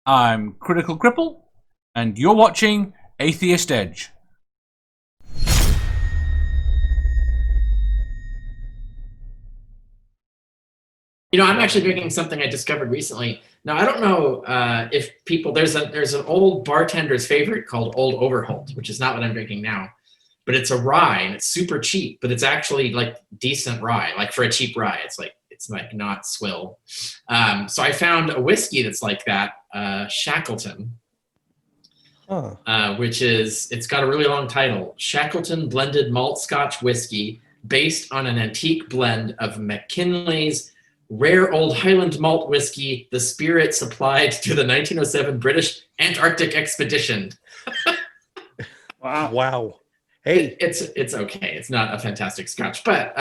I'm Critical Cripple, and you're watching Atheist Edge. I'm actually drinking something I discovered recently. Now, I don't know if people there's an old bartender's favorite called Old Overholt, which is not what I'm drinking now, but it's a rye and it's super cheap, but it's actually like decent rye. Like for a cheap rye, it's like not swill. So I found a whiskey that's like that, Shackleton, it's got a really long title: Shackleton Blended Malt Scotch Whiskey, based on an antique blend of McKinley's rare old Highland malt whiskey, the spirit supplied to the 1907 British Antarctic expedition. Wow. Hey, it's okay. It's not a fantastic Scotch, but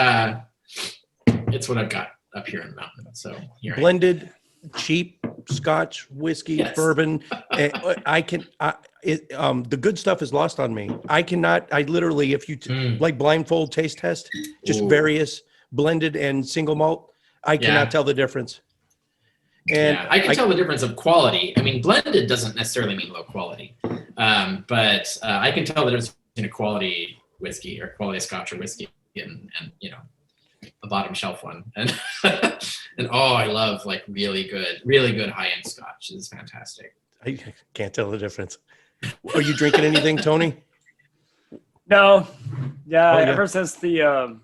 it's what I've got up here in the mountain. So here blended, cheap Scotch whiskey, Yes. bourbon. The good stuff is lost on me. I literally, if you like blindfold taste test, just various blended and single malt, I cannot tell the difference. And I can tell the difference of quality. I mean, blended doesn't necessarily mean low quality, but I can tell the difference between a quality whiskey or quality Scotch or whiskey and a bottom shelf one. And I love like really good high end Scotch. This is fantastic. I can't tell the difference. Are you drinking anything, Tony? No. Yeah, ever since the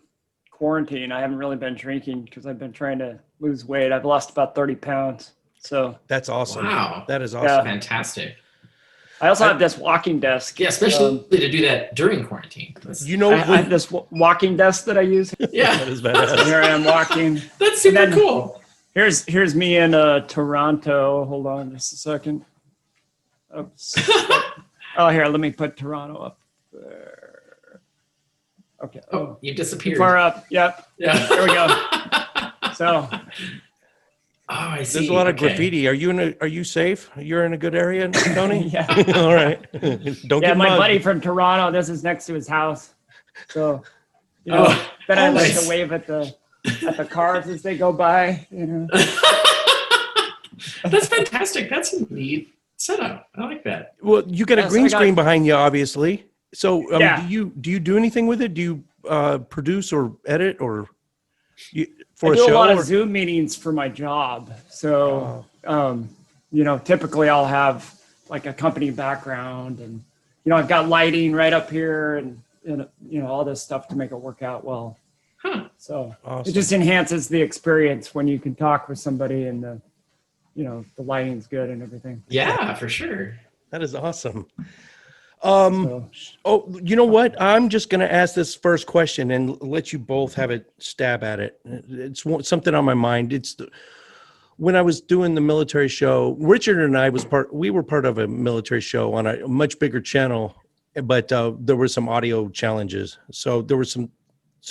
quarantine, I haven't really been drinking because I've been trying to lose weight. I've lost about 30 pounds. So that's awesome. Wow. That is awesome. Yeah. Fantastic. I also have this walking desk. Yeah, especially to do that during quarantine. I have this walking desk that I use. Yeah. That is badass. Here I am walking. That's super cool. Here's me in Toronto. Hold on just a second. Oops. Here, let me put Toronto up there. Okay. Oh, you disappeared. Far up. Yep. Yeah. There we go. So. I see. There's a lot of graffiti. Are you safe? You're in a good area, Tony? Yeah. All right. Don't get my mugged. buddy from Toronto. This is next to his house. So, then I like to wave at the cars as they go by. That's fantastic. That's a neat setup. I like that. Well, you got a green screen behind you, obviously. So, do you do anything with it? Do you produce or edit or for I a do show? a lot of Zoom meetings for my job. So, typically I'll have like a company background, and I've got lighting right up here, and all this stuff to make it work out well. Huh. So awesome. It just enhances the experience when you can talk with somebody and the lighting's good and everything. Yeah, for sure. That is awesome. You know what? I'm just going to ask this first question and let you both have a stab at it. It's something on my mind. When I was doing the military show, Richard and I we were part of a military show on a much bigger channel, but there were some audio challenges. So there were some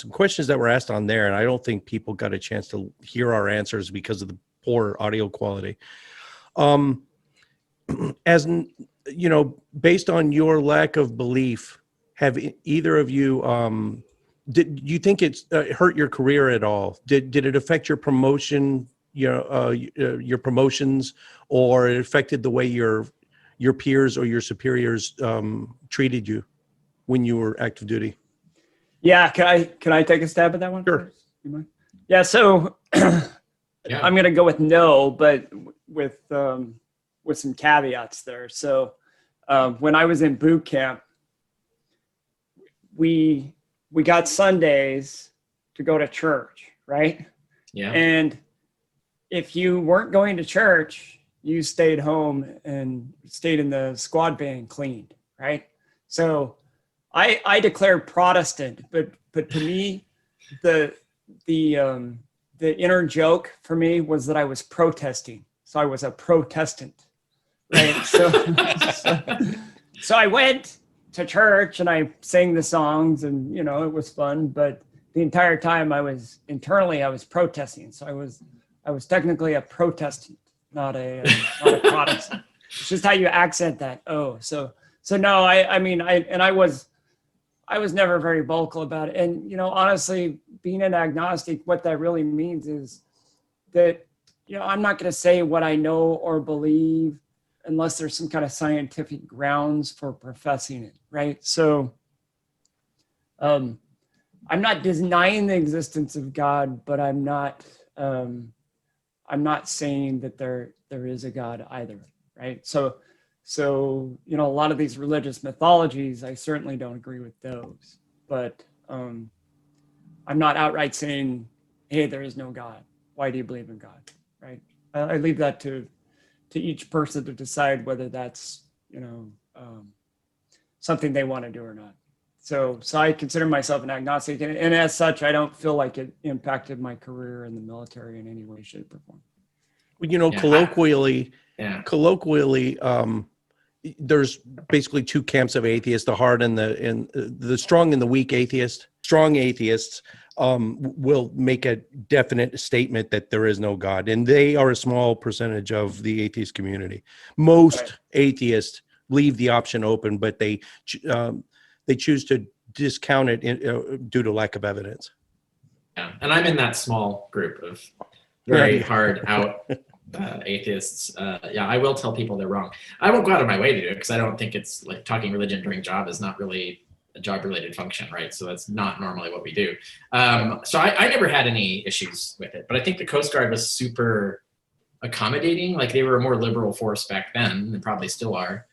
questions that were asked on there, and I don't think people got a chance to hear our answers because of the poor audio quality. Based on your lack of belief, have either of you, did you think it's hurt your career at all? Did it affect your promotion, your promotions, or it affected the way your peers or your superiors treated you when you were active duty? Yeah, can I take a stab at that one? Sure. You mind? Yeah, so I'm going to go with no, but with some caveats there. So when I was in boot camp, we got Sundays to go to church, right? Yeah. And if you weren't going to church, you stayed home and stayed in the squad bay and cleaned, right? So I declared Protestant, but to me, the inner joke for me was that I was protesting. So I was a Protestant, right? So I went to church and I sang the songs, and it was fun. But the entire time I was protesting. So I was technically a Protestant, not a Protestant. It's just how you accent that. Oh, so no, I was never very vocal about it. And honestly, being an agnostic, what that really means is that I'm not going to say what I know or believe unless there's some kind of scientific grounds for professing it, right? So I'm not denying the existence of God, but I'm not saying that there is a God either, right? So you know, a lot of these religious mythologies, I certainly don't agree with those, but I'm not outright saying, hey, there is no God. Why do you believe in God, right? I leave that to each person to decide whether that's, you know, something they want to do or not. So I consider myself an agnostic, and as such, I don't feel like it impacted my career in the military in any way, shape, or form. You know, Yeah, colloquially, Yeah. there's basically two camps of atheists: the hard and the strong and the weak atheist. Strong atheists will make a definite statement that there is no God, and they are a small percentage of the atheist community. Most Right. atheists leave the option open, but they choose to discount it due to lack of evidence. Yeah, and I'm in that small group of very hard out atheists. Yeah, I will tell people they're wrong. I won't go out of my way to do it because I don't think it's like talking religion during job is not really a job related function, right? So that's not normally what we do. So I never had any issues with it, but I think the Coast Guard was super accommodating. Like they were a more liberal force back then, and probably still are.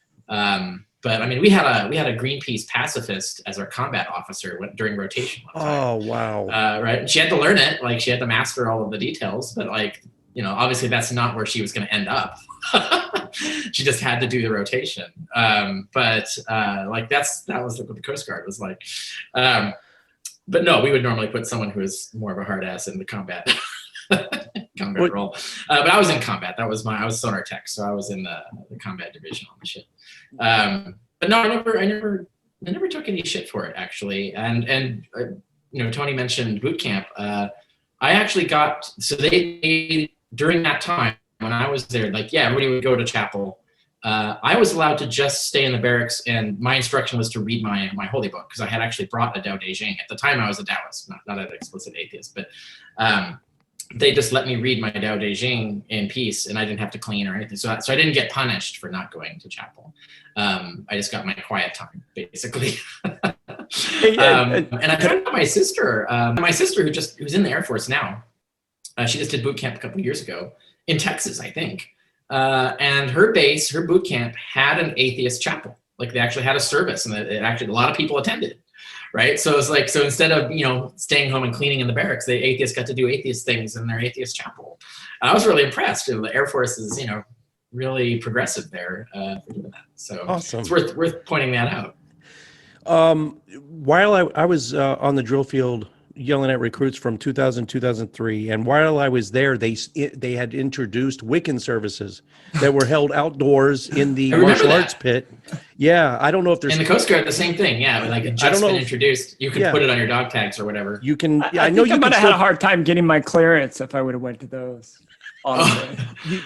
But I mean, we had a Greenpeace pacifist as our combat officer during rotation one time. Oh, wow. Right, and she had to learn it. Like she had to master all of the details. But like, you know, obviously that's not where she was going to end up. She just had to do the rotation. But like that was what the Coast Guard was like. But no, we would normally put someone who is more of a hard ass in the combat role. But I was in combat. I was sonar tech, so I was in the combat division on the ship. But no, I never took any shit for it actually. And you know, Tony mentioned boot camp. I actually got they during that time when I was there, like yeah, everybody would go to chapel. I was allowed to just stay in the barracks, and my instruction was to read my holy book because I had actually brought a Tao Te Ching. At the time, I was a Taoist, not an explicit atheist, but they just let me read my Tao Te Ching in peace, and I didn't have to clean or anything. So I didn't get punished for not going to chapel. I just got my quiet time, basically. And I found out my sister who's in the Air Force now. She just did boot camp a couple of years ago in Texas, I think. And her boot camp had an atheist chapel. Like they actually had a service, and a lot of people attended. Right. So it's like, so instead of, you know, staying home and cleaning in the barracks, the atheists got to do atheist things in their atheist chapel. And I was really impressed. The Air Force is, you know, really progressive there for doing that. So awesome. It's worth pointing that out. While I was on the drill field yelling at recruits from 2003, and while I was there, they had introduced Wiccan services that were held outdoors in the martial arts pit. Yeah, I don't know if there's in the Coast Guard the same thing. Yeah, like it just been introduced. You can put it on your dog tags or whatever. You can. I know you might have had a hard time getting my clearance if I would have went to those.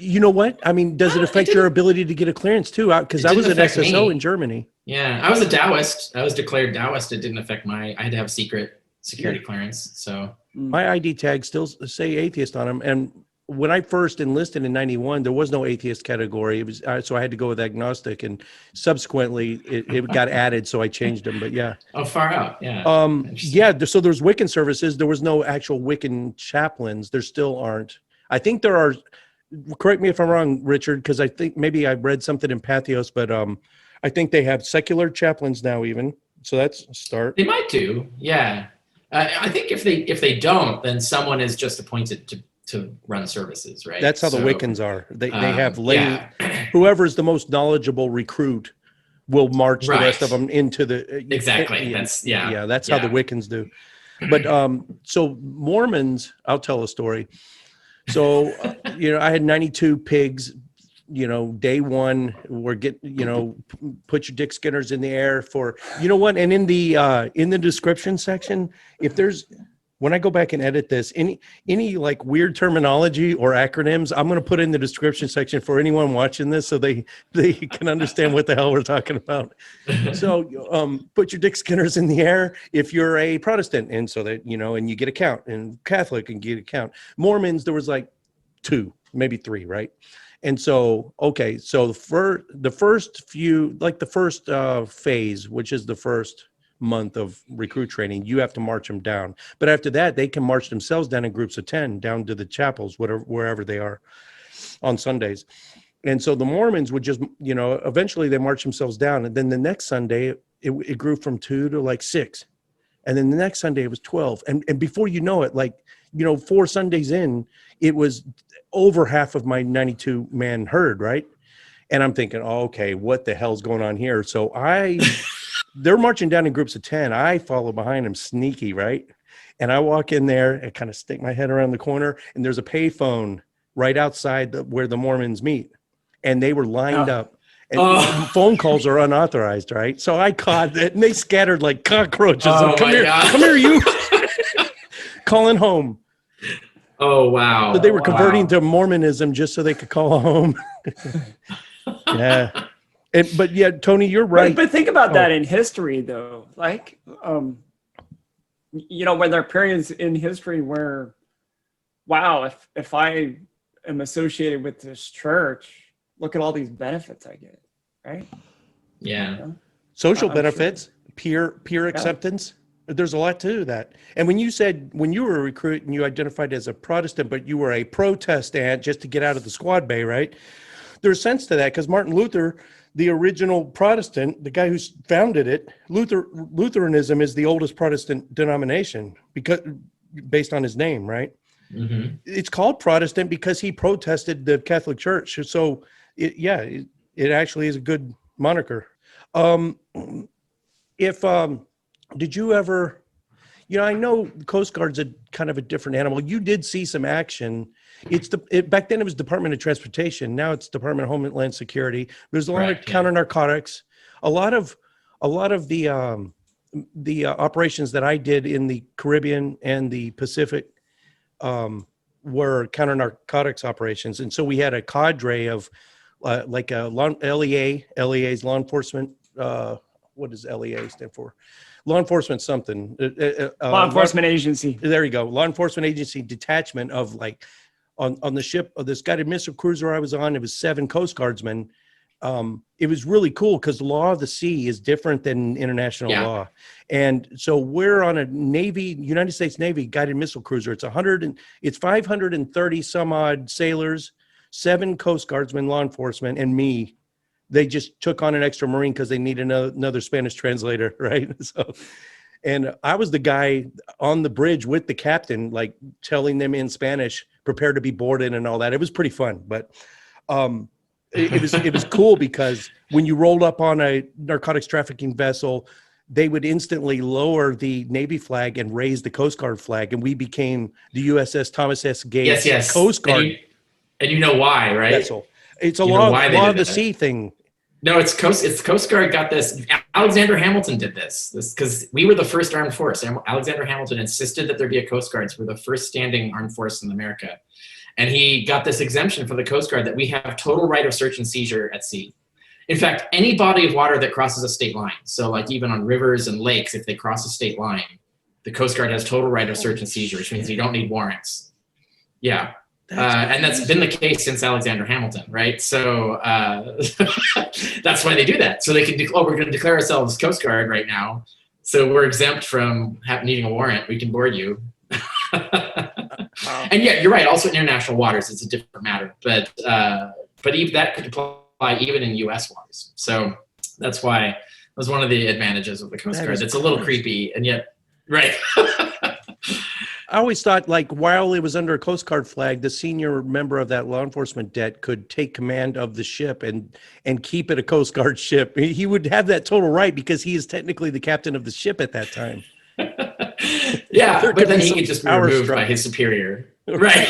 You know what? I mean, does it affect your ability to get a clearance too? Because I was an SSO in Germany. Yeah, I was a Taoist. I was declared Taoist. It didn't affect I had to have security clearance. So my ID tags still say atheist on them. And when I first enlisted in 91, there was no atheist category. It was so I had to go with agnostic, and subsequently it got added, so I changed them. But yeah. Oh, far out. Yeah. Yeah. So there's Wiccan services. There was no actual Wiccan chaplains. There still aren't. I think there are. Correct me if I'm wrong, Richard, because I think maybe I read something in Pathos, but I think they have secular chaplains now, even. So that's a start. They might do. Yeah. I think if they don't, then someone is just appointed to run services, right? That's how the Wiccans are. They have whoever's the most knowledgeable recruit will march the rest of them into the exactly. That's how the Wiccans do. But so Mormons, I'll tell a story. So I had 92 pigs. Day one, put your dick skinners in the air for, what? And in the description section, when I go back and edit this, any like weird terminology or acronyms, I'm going to put in the description section for anyone watching this so they can understand what the hell we're talking about. So, put your dick skinners in the air if you're a Protestant, and so that, and you get a count, and Catholic and get a count. Mormons, there was like 2, maybe 3, right? And so, okay, so the first few, like the first phase, which is the first month of recruit training, you have to march them down. But after that, they can march themselves down in groups of 10 down to the chapels, wherever they are on Sundays. And so the Mormons would just, eventually they march themselves down. And then the next Sunday, it grew from 2 to like 6. And then the next Sunday it was 12. And before you know it, 4 Sundays in, it was over half of my 92 man herd, right? And I'm thinking, oh, okay, what the hell's going on here? So they're marching down in groups of 10. I follow behind them sneaky, right? And I walk in there and kind of stick my head around the corner, and there's a payphone right outside where the Mormons meet. And they were lined up. And phone calls are unauthorized, right? So I caught it, and they scattered like cockroaches. Oh, come here, you. Calling home. Oh, wow. So they were converting to Mormonism just so they could call home. Yeah. But yeah, Tony, you're right. But think about that in history, though. Like, when there are periods in history where, wow, if I am associated with this church, look at all these benefits I get, right? Yeah. Social benefits, sure. peer acceptance. There's a lot to that. And when you said, when you were a recruit and you identified as a Protestant, but you were a protestant just to get out of the squad bay, right? There's sense to that, because Martin Luther, the original Protestant, the guy who founded it, Lutheranism is the oldest Protestant denomination based on his name, right? Mm-hmm. It's called Protestant because he protested the Catholic Church. So it actually is a good moniker. Did you ever, I know the Coast Guard's a kind of a different animal. You did see some action. Back then it was Department of Transportation. Now it's Department of Homeland Security. There's a lot of counter narcotics. A lot of the operations that I did in the Caribbean and the Pacific were counter narcotics operations. And so we had a cadre of LEA's law enforcement. What does LEA stand for? Law enforcement something. Law enforcement agency. There you go. Law enforcement agency detachment of on the ship of this guided missile cruiser I was on. It was 7 Coast Guardsmen. It was really cool because the law of the sea is different than international law. And so we're on a United States Navy guided missile cruiser. It's 530 some odd sailors, 7 Coast Guardsmen, law enforcement, and me. They just took on an extra Marine because they needed another Spanish translator, right? So, and I was the guy on the bridge with the captain, telling them in Spanish, prepare to be boarded and all that. It was pretty fun, but it was cool because when you rolled up on a narcotics trafficking vessel, they would instantly lower the Navy flag and raise the Coast Guard flag, and we became the USS Thomas S. Gates Coast Guard. And you know why, right? Vessel. It's a law of the sea thing. No, it's Coast Guard got this. Alexander Hamilton did this because we were the first armed force. Alexander Hamilton insisted that there be a Coast Guard. So we're the first standing armed force in America. And he got this exemption for the Coast Guard that we have total right of search and seizure at sea. In fact, any body of water that crosses a state line, so even on rivers and lakes, if they cross a state line, the Coast Guard has total right of search and seizure, which means you don't need warrants. Yeah. And that's been the case since Alexander Hamilton, right? So that's why they do that. So they can we're going to declare ourselves Coast Guard right now. So we're exempt from needing a warrant. We can board you. And yeah, you're right. Also in international waters, it's a different matter. But even that could apply even in U.S. waters. So that's why it was one of the advantages of the Coast Guard. It's a little creepy, and yet, right. I always thought, while it was under a Coast Guard flag, the senior member of that law enforcement det could take command of the ship and keep it a Coast Guard ship. He would have that total right because he is technically the captain of the ship at that time. Yeah, but then he could just be removed by his superior. Right.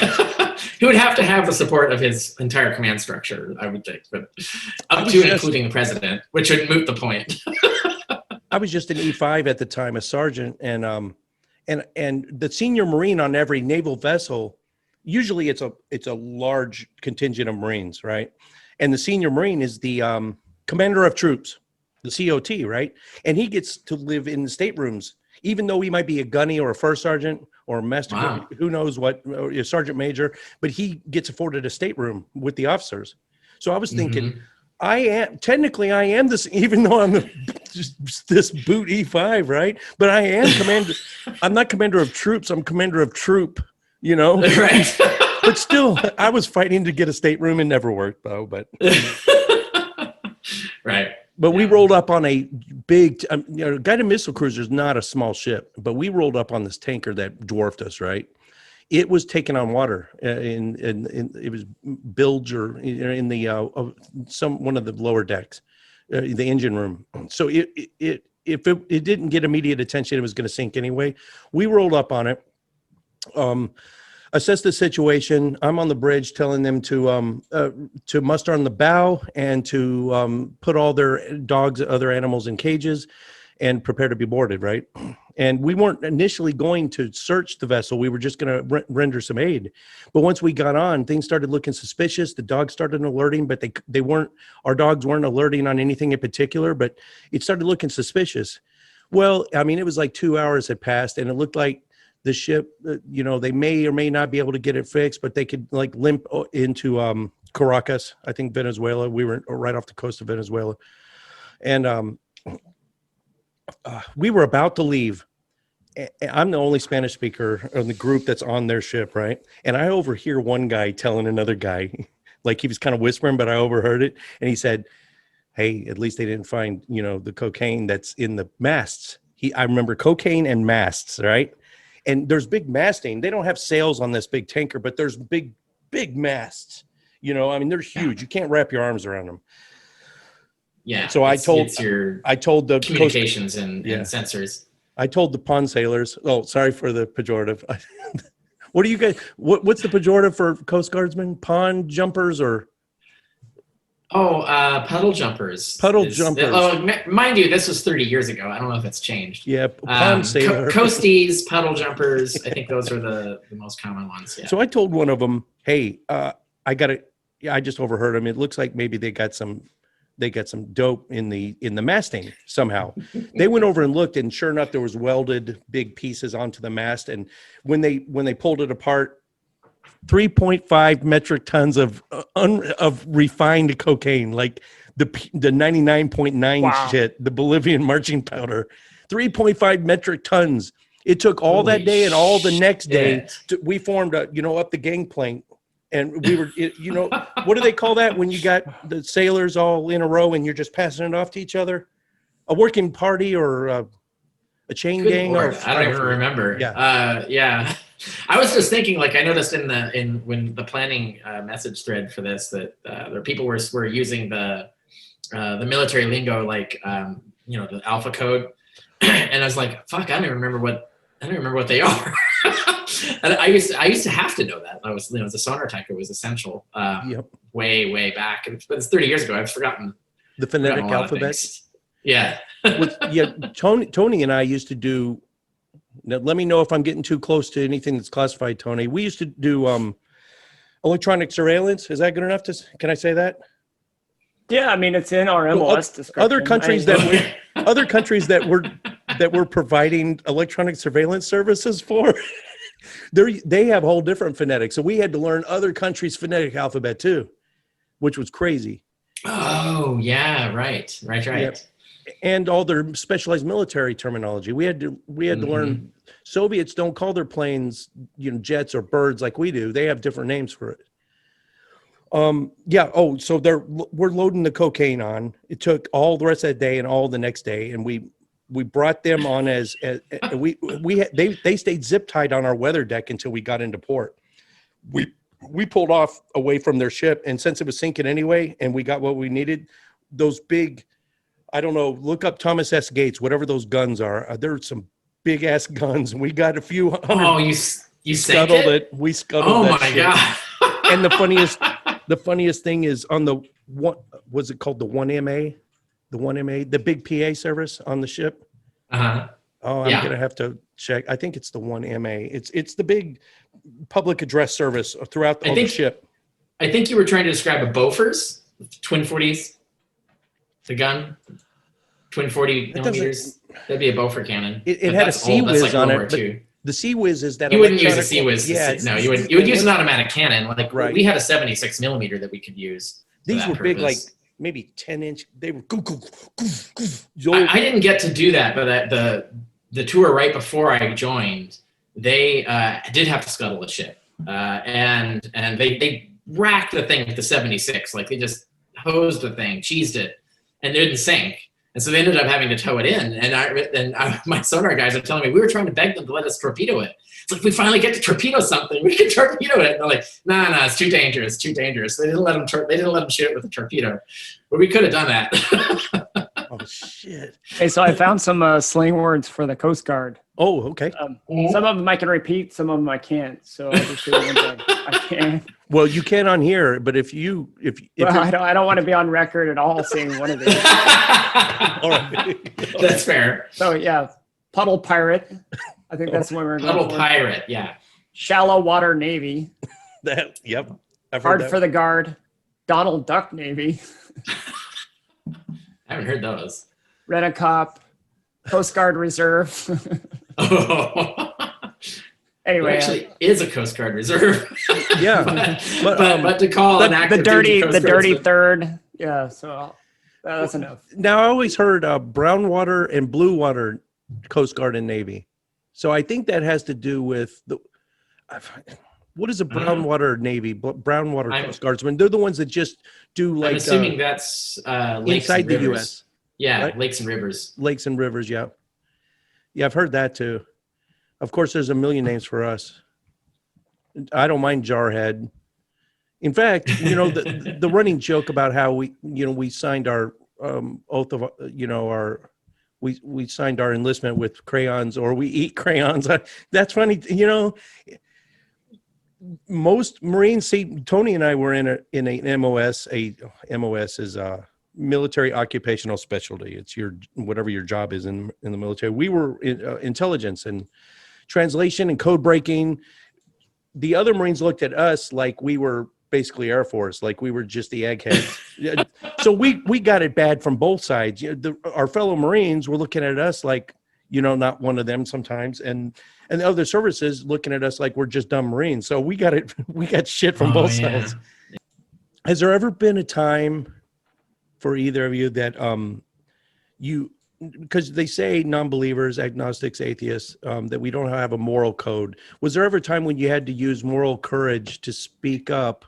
He would have to have the support of his entire command structure, I would think, but up to and including the president, which would moot the point. I was just an E5 at the time, a sergeant, and the senior Marine on every naval vessel, usually it's a large contingent of Marines, right? And the senior Marine is the commander of troops, the COT, right? And he gets to live in the staterooms. even though he might be a gunny or a first sergeant or a master, Wow. who knows what, or a sergeant major, but he gets afforded a stateroom with the officers. So I was thinking, I am this, even though I'm just this boot E5, right? But I am commander. I'm not commander of troops. I'm commander of troop, you know? Right. But still, I was fighting to get a stateroom. It never worked though, but. Right. But we rolled up on a big, guided missile cruiser is not a small ship, but we rolled up on this tanker that dwarfed us, right? It was taking on water, and it was bilge or in the one of the lower decks, the engine room. So if it didn't get immediate attention, it was going to sink anyway. We rolled up on it. Assess the situation. I'm on the bridge telling them to muster on the bow and to put all their dogs, other animals in cages and prepare to be boarded, right? And we weren't initially going to search the vessel. We were just going to render some aid. But once we got on, things started looking suspicious. The dogs started alerting, but they weren't, our dogs weren't alerting on anything in particular, but it started looking suspicious. Well, I mean, it was like 2 hours had passed and it looked like the ship, they may or may not be able to get it fixed, but they could like limp into Caracas, I think Venezuela. We were right off the coast of Venezuela. And we were about to leave. I'm the only Spanish speaker in the group that's on their ship, right? And I overhear one guy telling another guy, like he was kind of whispering, but I overheard it. And he said, hey, at least they didn't find, the cocaine that's in the masts. I remember cocaine and masts, right? And there's big masting. They don't have sails on this big tanker, but there's big masts. I mean, they're huge. You can't wrap your arms around them. Yeah. So I told the communications and sensors. I told the pond sailors. Oh, sorry for the pejorative. What do you guys? What's the pejorative for Coast Guardsmen? Pond jumpers or? Oh, puddle jumpers. Jumpers. Oh, mind you, this was 30 years ago. I don't know if it's changed. Yeah, pond sailor. Coasties, puddle jumpers. I think those are the most common ones. Yeah. So I told one of them, hey, I just overheard them. It looks like maybe they got some dope in the masting somehow. They went over and looked, and sure enough, there was welded big pieces onto the mast. And when they pulled it apart, 3.5 metric tons of refined cocaine, like the 99.9 shit, the Bolivian marching powder, 3.5 metric tons. It took all that day and all the next day. We formed up the gangplank, and we were, what do they call that when you got the sailors all in a row and you're just passing it off to each other? A working party or a chain gang? Lord, I don't even remember. Yeah. I was just thinking, like, I noticed when the planning message thread for this that there people were using the military lingo, like the alpha code, and I was like, fuck, I don't even remember what they are. And I used to have to know that. I was the sonar typer was essential way back, but it's 30 years ago. I've forgotten the phonetic alphabet. Yeah. Tony and I used to do. Now, let me know if I'm getting too close to anything that's classified, Tony. We used to do electronic surveillance. Is that good enough? Can I say that? Yeah, I mean, it's in our MLS description. Other countries that we're providing electronic surveillance services for, they have a whole different phonetic. So we had to learn other countries' phonetic alphabet too, which was crazy. Oh yeah, right. Yep. And all their specialized military terminology. We had to learn. Soviets don't call their planes, jets or birds like we do. They have different names for it. So we're loading the cocaine on. It took all the rest of that day and all the next day, and we brought them on they stayed zip tied on our weather deck until we got into port. We pulled off away from their ship, and since it was sinking anyway, and we got what we needed, those big. I don't know, look up Thomas S. Gates, whatever those guns are. There's some big ass guns. We got a few hundred. Oh, you scuttled it. We scuttled that shit. Oh my God. And the funniest thing is on the was it called the 1MA? The 1MA, the big PA service on the ship. Uh-huh. Oh, I'm gonna have to check. I think it's the 1MA. It's the big public address service throughout the ship. I think you were trying to describe a Bofors, twin 40s. The gun? twin 40 That doesn't- millimeters. That'd be a Beaufort cannon. It But had a that's old. That's C-Whiz like on World it, War II. The C-Whiz is that You wouldn't use a electronic- C-Whiz. Yeah, No, you wouldn't. You would use an automatic cannon. Like Right. we had a 76 millimeter that we could use. for These that were big, like purpose. maybe 10-inch. They were. I didn't get to do that, but the tour right before I joined, they did have to scuttle the ship, and they racked the thing with the 76. Like they just hosed the thing, cheesed it, and it didn't sink. And so they ended up having to tow it in. And my sonar guys are telling me, we were trying to beg them to let us torpedo it. It's like, we finally get to torpedo something. We can torpedo it. And they're like, no, it's too dangerous, too dangerous. They didn't let them shoot it with a torpedo. But we could have done that. Oh shit! Okay, so I found some slang words for the Coast Guard. Oh, okay. Some of them I can repeat, some of them I can't. So I'll just say the ones I can. Well, you can on here, but if Well, you're- I don't want to be on record at all saying one of these. all right. That's fair. So yeah, puddle pirate. I think that's what we're going Little for. pirate, yeah. Shallow water navy. Yep. I've heard Hard that. for the guard. Donald Duck Navy. I haven't heard those. Rent-a-cop. Coast Guard Reserve. Oh. There Anyway, actually is a Coast Guard Reserve. Yeah, but to call an active the dirty duty Coast dirty Guardsman- third. Yeah, so that's enough. Now I always heard brown water and blue water Coast Guard and Navy. So I think that has to do with what is a brown water Navy? Brown water Coast Guardsmen. They're the ones that just do like I'm assuming that's lakes inside and the rivers. U.S. Yeah, right? lakes and rivers. Lakes and rivers. Yeah, yeah, I've heard that too. Of course, there's a million names for us. I don't mind Jarhead. In fact, the running joke about how we signed our oath of we signed our enlistment with crayons, or we eat crayons. That's funny. Most Marines see Tony and I were in a MOS. A MOS is a military occupational specialty. It's whatever your job is in the military. We were in intelligence and translation and code breaking. The other Marines looked at us like we were basically Air Force, like we were just the eggheads. So we got it bad from both sides. Our fellow Marines were looking at us like, not one of them sometimes, and the other services looking at us like we're just dumb Marines. So we got shit from both sides. Has there ever been a time for either of you that because they say non-believers, agnostics, atheists, that we don't have a moral code. Was there ever a time when you had to use moral courage to speak up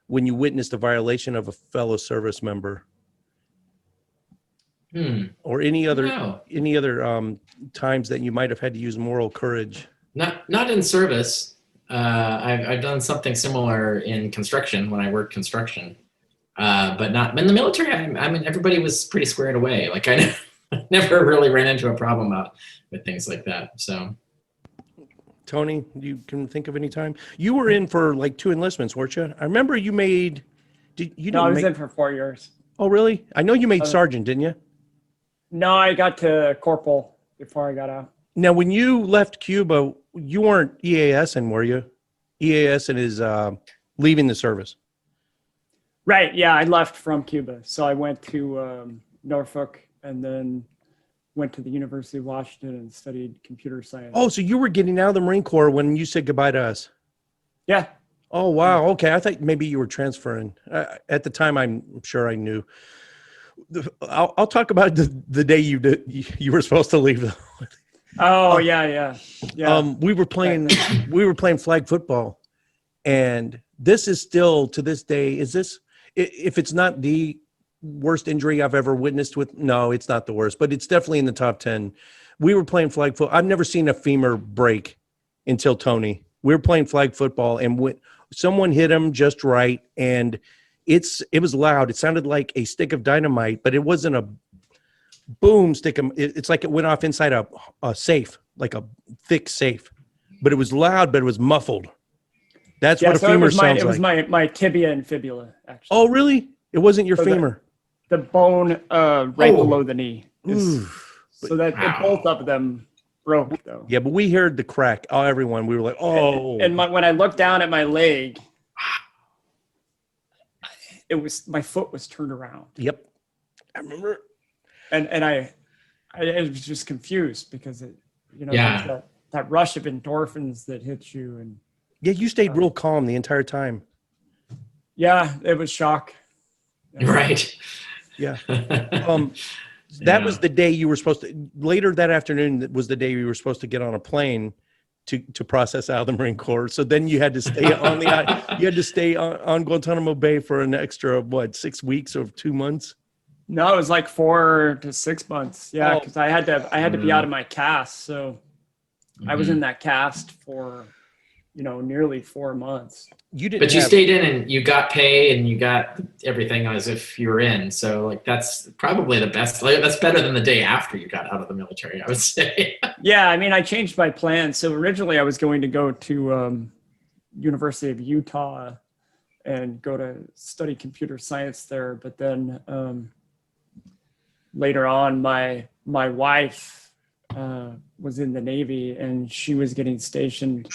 when you witnessed a violation of a fellow service member? Or any other times that you might have had to use moral courage? Not in service. I've done something similar in construction when I worked construction, but not in the military. I mean, everybody was pretty squared away. Like I never really ran into a problem with things like that. So, Tony, you can think of any time you were in for like 2 enlistments, weren't you? I remember you made. No, I was in for 4 years. Oh, really? I know you made sergeant, didn't you? No, I got to corporal before I got out. Now, when you left Cuba, you weren't EASing, were you? EASing is leaving the service. Right. Yeah, I left from Cuba. So I went to Norfolk and then went to the University of Washington and studied computer science. Oh, so you were getting out of the Marine Corps when you said goodbye to us? Yeah. Oh, wow. Okay. I thought maybe you were transferring. At the time, I'm sure I knew. I'll talk about the day you were supposed to leave. Oh, yeah. We were playing flag football, and this is still to this day. If it's not the worst injury I've ever witnessed no, it's not the worst, but it's definitely in the top 10. We were playing flag football. I've never seen a femur break until Tony. We were playing flag football, and someone hit him just right, and it was loud. It sounded like a stick of dynamite, but it wasn't a boom stick. It's like it went off inside a safe, like a thick safe, but it was loud, but it was muffled. That's what a femur sounds like. It was my tibia and fibula, actually. Oh, really? It wasn't your femur? The bone right below the knee. So that Wow. both of them broke, though. Yeah, but we heard the crack. Oh, everyone. We were like, oh. And when I looked down at my leg, my foot was turned around. Yep. I remember. And I I was just confused because Yeah. there's that rush of endorphins that hits you, and Yeah, you stayed real calm the entire time. yeah, it was shock. Yeah. Right. Yeah. Yeah. That was the day you were supposed to, later that afternoon was the day you were supposed to get on a plane to process out of the Marine Corps. So then you had to stay on Guantanamo Bay for an extra, 6 weeks or 2 months? No, it was like 4 to 6 months. Yeah, Oh. because I had to be out of my cast, so I was in that cast for nearly 4 months. You didn't But you have- stayed in and you got pay and you got everything as if you were in. So like that's probably the best. Like, that's better than the day after you got out of the military, I would say. Yeah, I mean, I changed my plans. So originally I was going to go to University of Utah and go to study computer science there. But then later on, my wife was in the Navy and she was getting stationed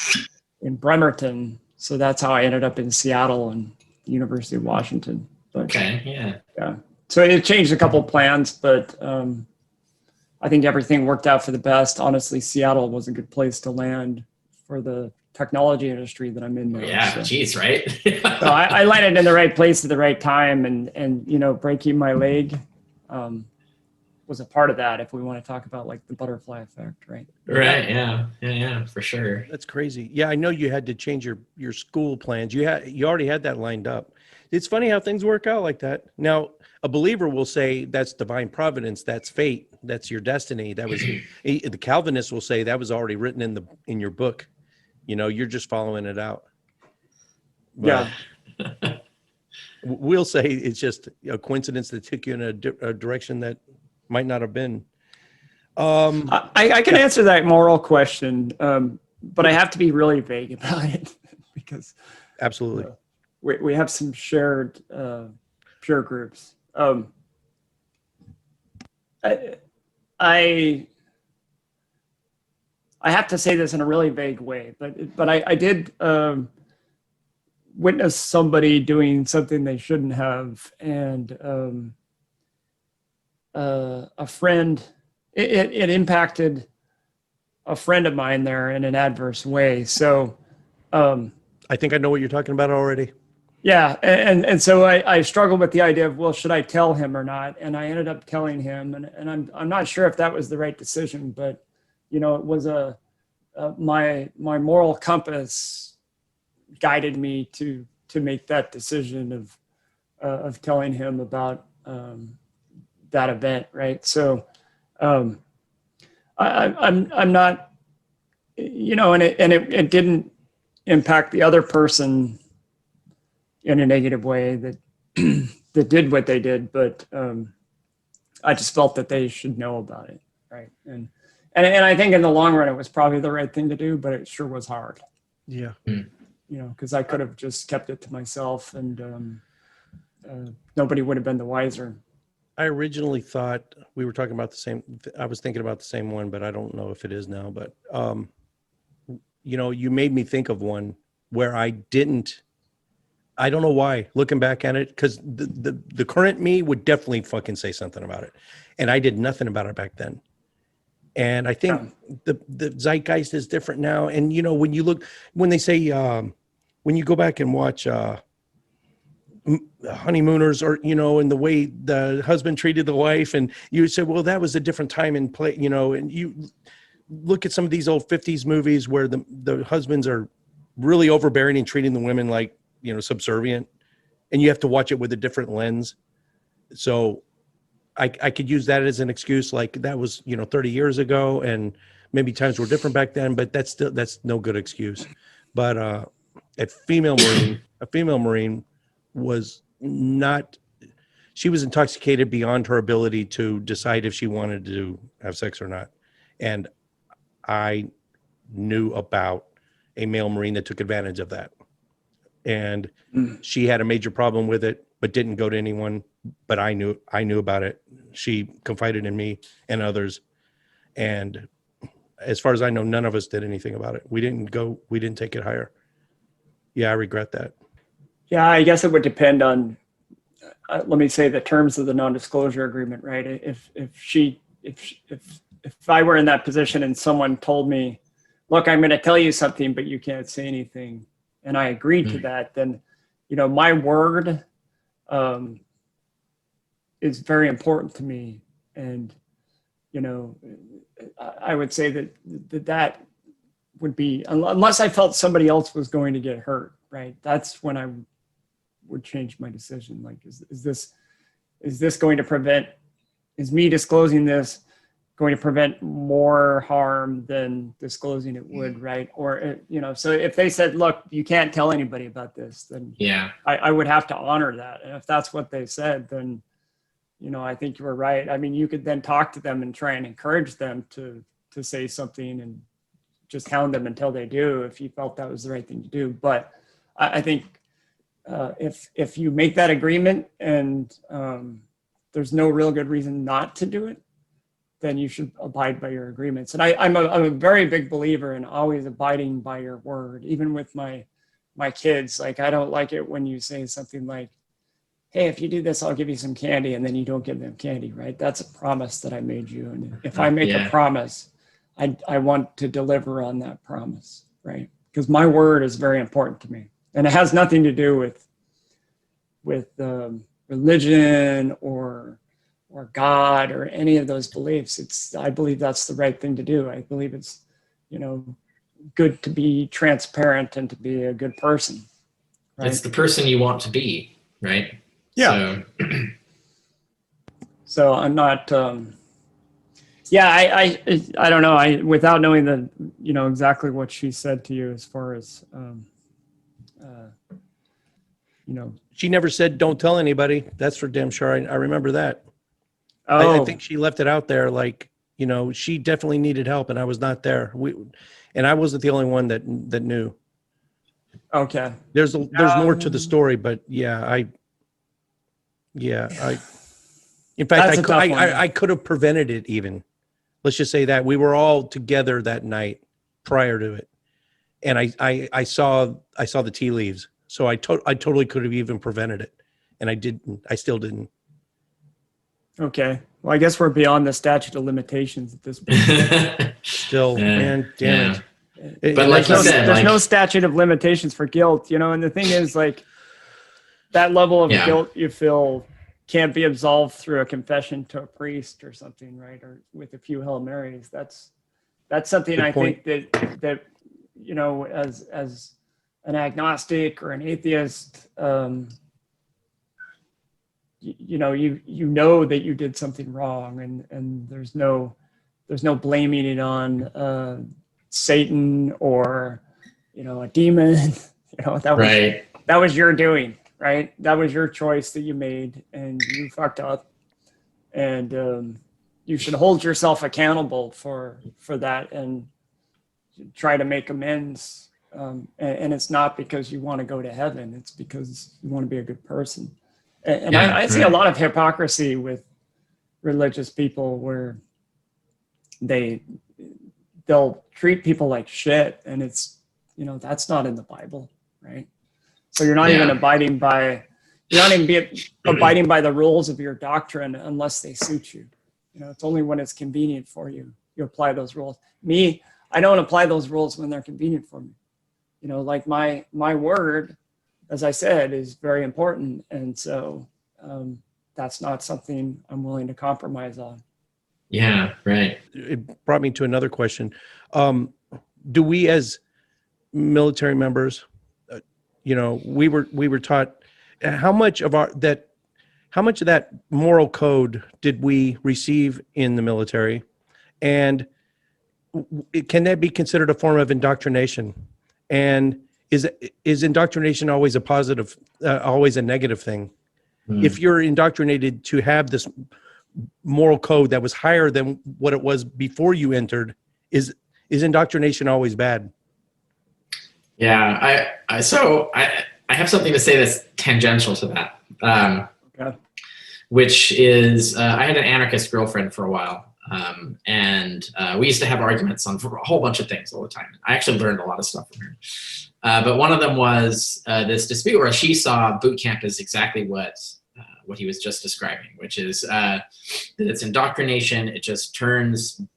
in Bremerton. So that's how I ended up in Seattle and the University of Washington. But, Okay, yeah. yeah. So it changed a couple of plans, but I think everything worked out for the best. Honestly, Seattle was a good place to land for the technology industry that I'm in now. Yeah, So, geez, right? so I landed in the right place at the right time, and breaking my leg was a part of that. If we want to talk about like the butterfly effect, right? Right, yeah, for sure. That's crazy. Yeah, I know you had to change your school plans. You already had that lined up. It's funny how things work out like that. Now, a believer will say that's divine providence, that's fate, that's your destiny. That was the Calvinists will say that was already written in your book. You're just following it out. But Yeah. we'll say it's just a coincidence that took you in a direction that might not have been. I can answer that moral question, but I have to be really vague about it because Absolutely. we have some shared peer groups. I have to say this in a really vague way, but I did witness somebody doing something they shouldn't have, and a friend, it impacted a friend of mine there in an adverse way. So I think I know what you're talking about already. yeah, and so I struggled with the idea of, well, should I tell him or not? And I ended up telling him, and I'm not sure if that was the right decision, but it was my moral compass guided me to make that decision of telling him about that event, right? So I'm not, and it didn't impact the other person in a negative way that that did what they did, but I just felt that they should know about it, right? And I think in the long run it was probably the right thing to do, but it sure was hard. Yeah. Because I could have just kept it to myself, and nobody would have been the wiser. I originally thought we were talking about the same. I was thinking about the same one, but I don't know if it is now. But you made me think of one where I didn't. I don't know why. Looking back at it, because the current me would definitely fucking say something about it, and I did nothing about it back then. And I think the zeitgeist is different now. And when they say when you go back and watch honeymooners, or and the way the husband treated the wife, and you say, well, that was a different time and place, and you look at some of these old 50s movies where the husbands are really overbearing and treating the women like subservient, and you have to watch it with a different lens. So I could use that as an excuse, like that was 30 years ago, and maybe times were different back then, but that's no good excuse. But a female Marine was not, she was intoxicated beyond her ability to decide if she wanted to have sex or not. And I knew about a male Marine that took advantage of that. And she had a major problem with it, but didn't go to anyone. But I knew about it. She confided in me and others. And as far as I know, none of us did anything about it. We didn't take it higher. Yeah, I regret that. Yeah, I guess it would depend on, let me say, the terms of the non-disclosure agreement, right? If she if I were in that position and someone told me, look, I'm going to tell you something, but you can't say anything, and I agreed to that, then, my word is very important to me. And, I would say that would be, unless I felt somebody else was going to get hurt, right? That's when I would change my decision. Like, is this going to prevent, is me disclosing this going to prevent more harm than disclosing it would, right? Or, so if they said, look, you can't tell anybody about this, then I would have to honor that. And if that's what they said, then, I think you were right. I mean, you could then talk to them and try and encourage them to say something and just hound them until they do, if you felt that was the right thing to do. But I think if you make that agreement and there's no real good reason not to do it, then you should abide by your agreements. And I'm a very big believer in always abiding by your word, even with my kids. Like, I don't like it when you say something like, hey, if you do this, I'll give you some candy, and then you don't give them candy, right? That's a promise that I made you. And if I make a promise, I want to deliver on that promise, right? Because my word is very important to me. And it has nothing to do with religion or God or any of those beliefs. I believe that's the right thing to do. I believe it's, good to be transparent and to be a good person. Right? It's the person you want to be, right? Yeah. So I'm not, I don't know. Without knowing exactly what she said to you as far as, She never said, don't tell anybody. That's for damn sure. I remember that. Oh. I think she left it out there. Like, she definitely needed help and I was not there. And I wasn't the only one that knew. Okay. There's more to the story, but in fact, I could have prevented it even. Let's just say that we were all together that night prior to it. And I saw the tea leaves. So I totally could have even prevented it. And I still didn't. Okay. Well, I guess we're beyond the statute of limitations at this point. Still, man, damn it. But like you said, there's no statute of limitations for guilt, and the thing is, like, that level of guilt you feel can't be absolved through a confession to a priest or something, right? Or with a few Hail Marys. That's something I think that as an agnostic or an atheist, you know that you did something wrong, and there's no blaming it on Satan or a demon. That was your doing, right? That was your choice that you made, and you fucked up, and you should hold yourself accountable for that and try to make amends. And it's not because you want to go to heaven; it's because you want to be a good person. And I see a lot of hypocrisy with religious people where they'll treat people like shit, and it's that's not in the Bible, right? So you're not even abiding by the rules of your doctrine unless they suit you. It's only when it's convenient for you apply those rules. Me, I don't apply those rules when they're convenient for me. Like my word, as I said, is very important. And so that's not something I'm willing to compromise on. Yeah, right. It brought me to another question. Do we as military members, we were taught how much of that moral code did we receive in the military? And can that be considered a form of indoctrination? And is indoctrination always a positive, always a negative thing? If you're indoctrinated to have this moral code that was higher than what it was before you entered, is indoctrination always bad? Yeah, I have something to say that's tangential to that, which is I had an anarchist girlfriend for a while. And we used to have arguments on a whole bunch of things all the time. I actually learned a lot of stuff from her. But one of them was this dispute where she saw boot camp as exactly what what he was just describing, which is that it's indoctrination. It just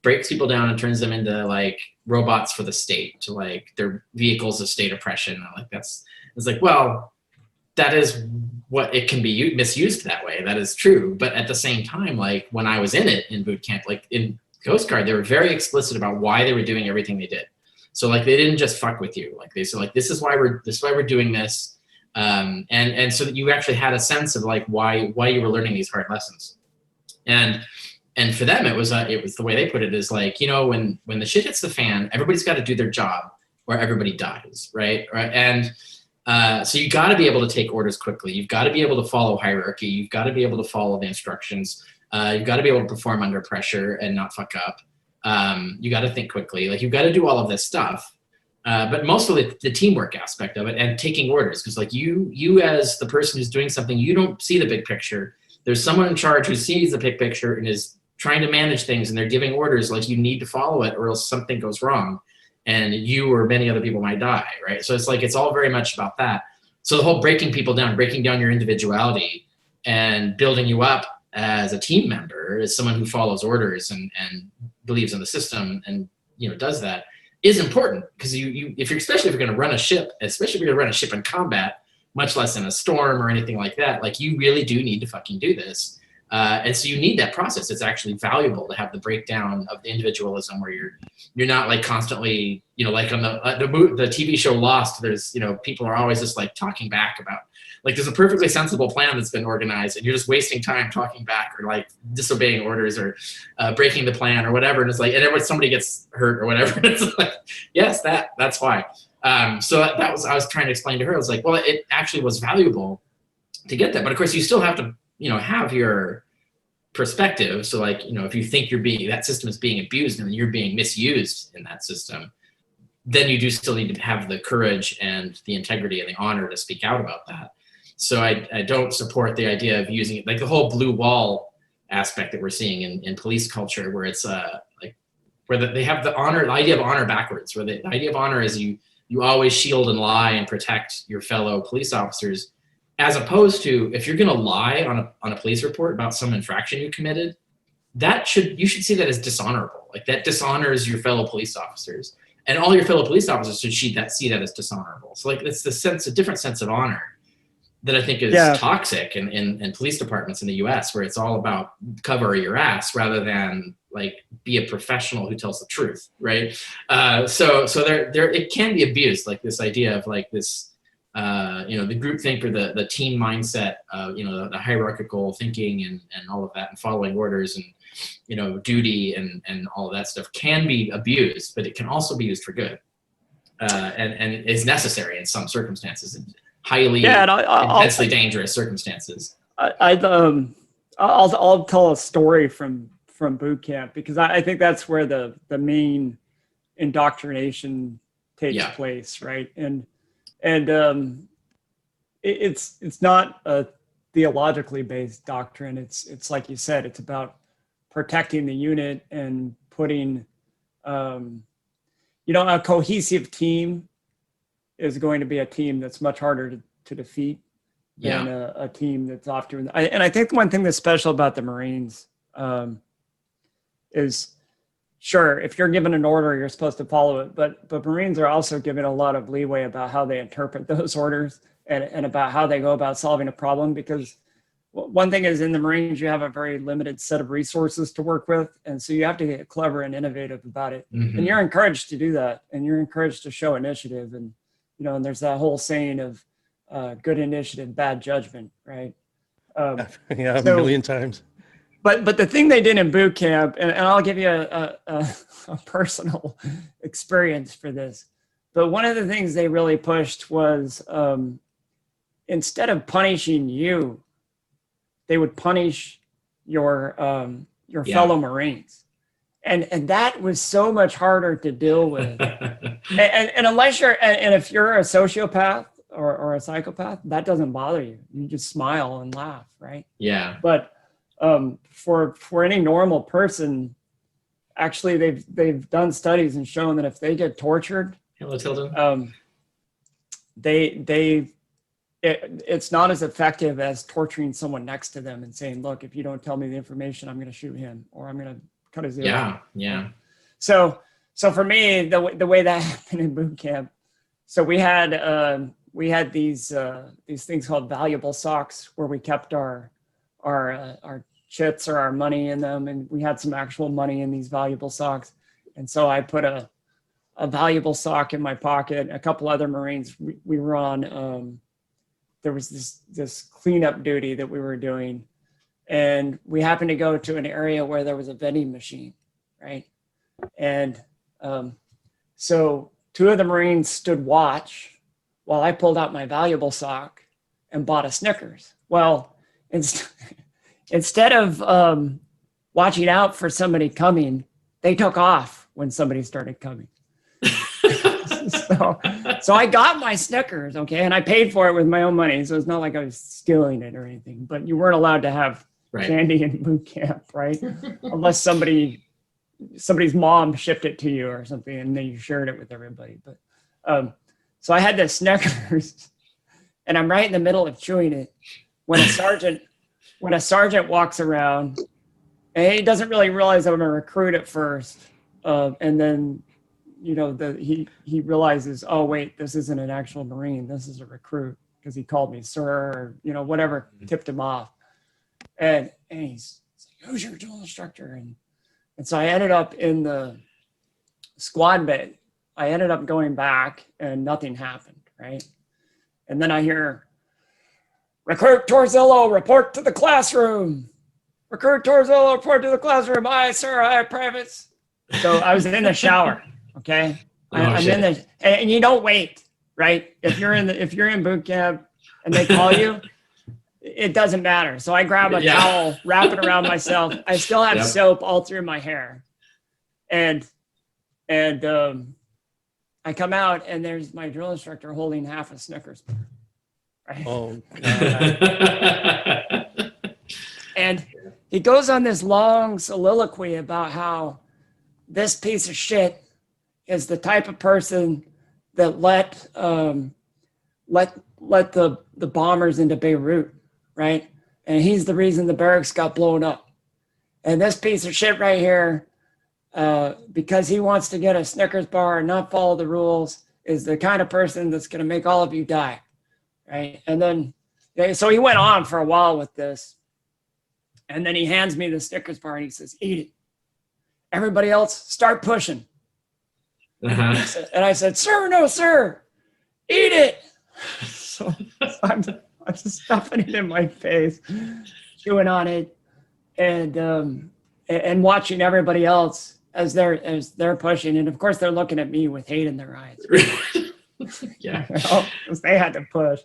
breaks people down and turns them into like robots for the state, to like they're vehicles of state oppression. Like it's like, well, that is what it can be misused that way. That is true. But at the same time, like when I was in it in boot camp, like in Coast Guard, they were very explicit about why they were doing everything they did. So like they didn't just fuck with you. Like they said, like this is why we're doing this, and so that you actually had a sense of like why you were learning these hard lessons, and for them it was the way they put it is like, you know, when the shit hits the fan, everybody's got to do their job or everybody dies, right? And so you got to be able to take orders quickly. You've got to be able to follow hierarchy. You've got to be able to follow the instructions. You've got to be able to perform under pressure and not fuck up. You got to think quickly. Like you've got to do all of this stuff, but mostly the teamwork aspect of it and taking orders. Because like you as the person who's doing something, you don't see the big picture. There's someone in charge who sees the big picture and is trying to manage things, and they're giving orders like you need to follow it or else something goes wrong, and you or many other people might die, right? So it's like it's all very much about that. So the whole breaking people down, breaking down your individuality, and building you up as a team member, as someone who follows orders and believes in the system and, you know, does that, is important. Because especially if you're going to run a ship, especially if you're going to run a ship in combat, much less in a storm or anything like that, like you really do need to fucking do this. And so you need that process. It's actually valuable to have the breakdown of the individualism where you're not like constantly, you know, like on the TV show Lost, there's, you know, people are always just like talking back about, like there's a perfectly sensible plan that's been organized and you're just wasting time talking back or like disobeying orders or breaking the plan or whatever. And it's like, and somebody gets hurt or whatever. It's like, yes, that's why. So that was, I was trying to explain to her, I was like, well, it actually was valuable to get that. But of course you still have to, you know, have your perspective. So like, you know, if you think that system is being abused and you're being misused in that system, then you do still need to have the courage and the integrity and the honor to speak out about that. So I don't support the idea of using it, like the whole blue wall aspect that we're seeing in police culture, where it's like where they have the idea of honor backwards, where the idea of honor is you always shield and lie and protect your fellow police officers, as opposed to if you're going to lie on a police report about some infraction you committed, you should see that as dishonorable. Like that dishonors your fellow police officers, and all your fellow police officers should see that as dishonorable. So like it's a different sense of honor that I think is toxic in police departments in the US, where it's all about cover your ass rather than like be a professional who tells the truth, right? So there it can be abused, like this idea of like this, you know, the groupthink or the team mindset, you know, the hierarchical thinking and all of that, and following orders and, you know, duty and all of that stuff can be abused, but it can also be used for good, and is necessary in some circumstances. Highly intensely dangerous circumstances. I'll tell a story from boot camp, because I think that's where the main indoctrination takes place, right? And it's not a theologically based doctrine. It's like you said, it's about protecting the unit and putting, you know, a cohesive team is going to be a team that's much harder to defeat than a team that's off doing. And I think one thing that's special about the Marines is, sure, if you're given an order, you're supposed to follow it. But Marines are also given a lot of leeway about how they interpret those orders and about how they go about solving a problem. Because one thing is, in the Marines, you have a very limited set of resources to work with. And so you have to get clever and innovative about it. Mm-hmm. And you're encouraged to do that. And you're encouraged to show initiative. And, you know, and there's that whole saying of good initiative, bad judgment, right? A million times. But the thing they did in boot camp, and I'll give you a personal experience for this, but one of the things they really pushed was instead of punishing you, they would punish your fellow Marines. And that was so much harder to deal with. and unless if you're a sociopath or a psychopath, that doesn't bother you. You just smile and laugh, right? Yeah. But for any normal person, actually they've done studies and shown that if they get tortured, hello Tilden, it's not as effective as torturing someone next to them and saying, look, if you don't tell me the information, I'm going to shoot him, or I'm going to cut his ear off. Yeah. So for me, the way that happened in boot camp, so we had these things called valuable socks where we kept our chips or our money in them, and we had some actual money in these valuable socks. And so I put a valuable sock in my pocket. A couple other Marines, we were on. There was this cleanup duty that we were doing, and we happened to go to an area where there was a vending machine, right? And so two of the Marines stood watch while I pulled out my valuable sock and bought a Snickers. Well, instead of watching out for somebody coming, they took off when somebody started coming. So I got my Snickers, okay, and I paid for it with my own money, so it's not like I was stealing it or anything. But you weren't allowed to have candy in boot camp, right? Unless somebody's mom shipped it to you or something, and then you shared it with everybody. But so I had this Snickers, and I'm right in the middle of chewing it when a sergeant walks around, and he doesn't really realize I'm a recruit at first, and then he realizes, oh wait, this isn't an actual Marine, this is a recruit, because he called me sir, or whatever tipped him off, and he's like, who's your drill instructor? And so I ended up in the squad bay. I ended up going back, and nothing happened, right? And then I hear, recruit Torzillo, report to the classroom. Recruit Torzillo, report to the classroom. Aye, sir, aye, privates. So I was in the shower. Okay. I'm in the, and you don't wait, right? If you're in boot camp and they call you, it doesn't matter. So I grab a towel, wrap it around myself. I still have soap all through my hair. And I come out, and there's my drill instructor holding half a Snickers bar. Right? Oh, God. And he goes on this long soliloquy about how this piece of shit is the type of person that let the bombers into Beirut, right? And he's the reason the barracks got blown up. And this piece of shit right here, because he wants to get a Snickers bar and not follow the rules, is the kind of person that's going to make all of you die, right? And then, so he went on for a while with this. And then he hands me the Snickers bar, and he says, eat it. Everybody else, start pushing. And I said, sir, no, sir, eat it. So I'm just stuffing it in my face, chewing on it, and watching everybody else as they're pushing. And of course, they're looking at me with hate in their eyes. Yeah, because they had to push.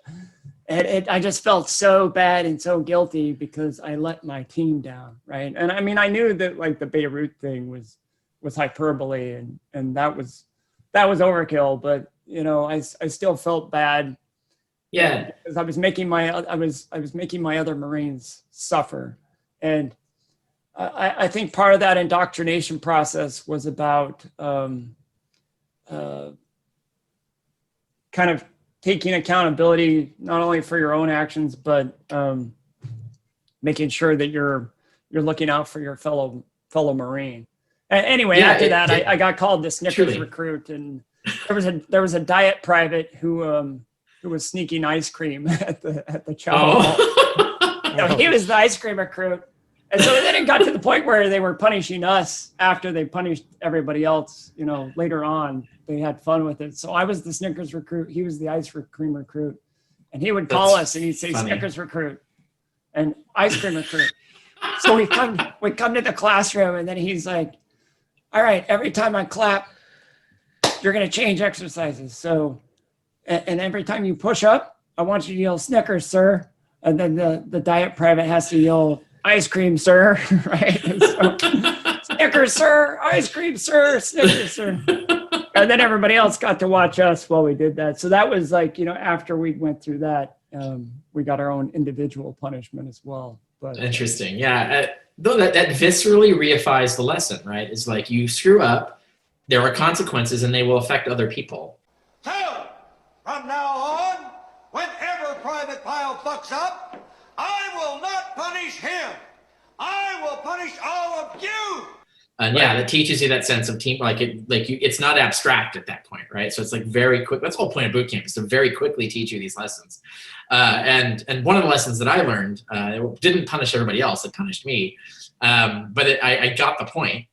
And I just felt so bad and so guilty because I let my team down, right? And I mean, I knew that like the Beirut thing was hyperbole, and that was overkill, but I still felt bad. Yeah, because I was making my other Marines suffer, and I think part of that indoctrination process was about kind of taking accountability not only for your own actions, but making sure that you're looking out for your fellow Marine. Anyway, after that, I got called the Snickers recruit, and there was a diet private who was sneaking ice cream at the chow hall. He was the ice cream recruit, and so then it got to the point where they were punishing us after they punished everybody else. Later on, they had fun with it. So I was the Snickers recruit. He was the ice cream recruit, and he would call us, and he'd say Snickers recruit and ice cream recruit. So we come to the classroom, and then he's like, all right, every time I clap, you're going to change exercises. So, and every time you push up, I want you to yell Snickers, sir. And then the diet private has to yell ice cream, sir. Right? So, Snickers, sir, ice cream, sir, Snickers, sir. And then everybody else got to watch us while we did that. So that was like, after we went through that, we got our own individual punishment as well. But interesting. Yeah. Though that viscerally reifies the lesson, right? It's like you screw up, there are consequences, and they will affect other people. So, from now on, whenever Private rank pile fucks up, I will not punish him. I will punish all of you. And yeah, that teaches you that sense of team, it's not abstract at that point, right? So it's like very quick. That's the whole point of boot camp, is to very quickly teach you these lessons. And one of the lessons that I learned, it didn't punish everybody else, it punished me. But I got the point,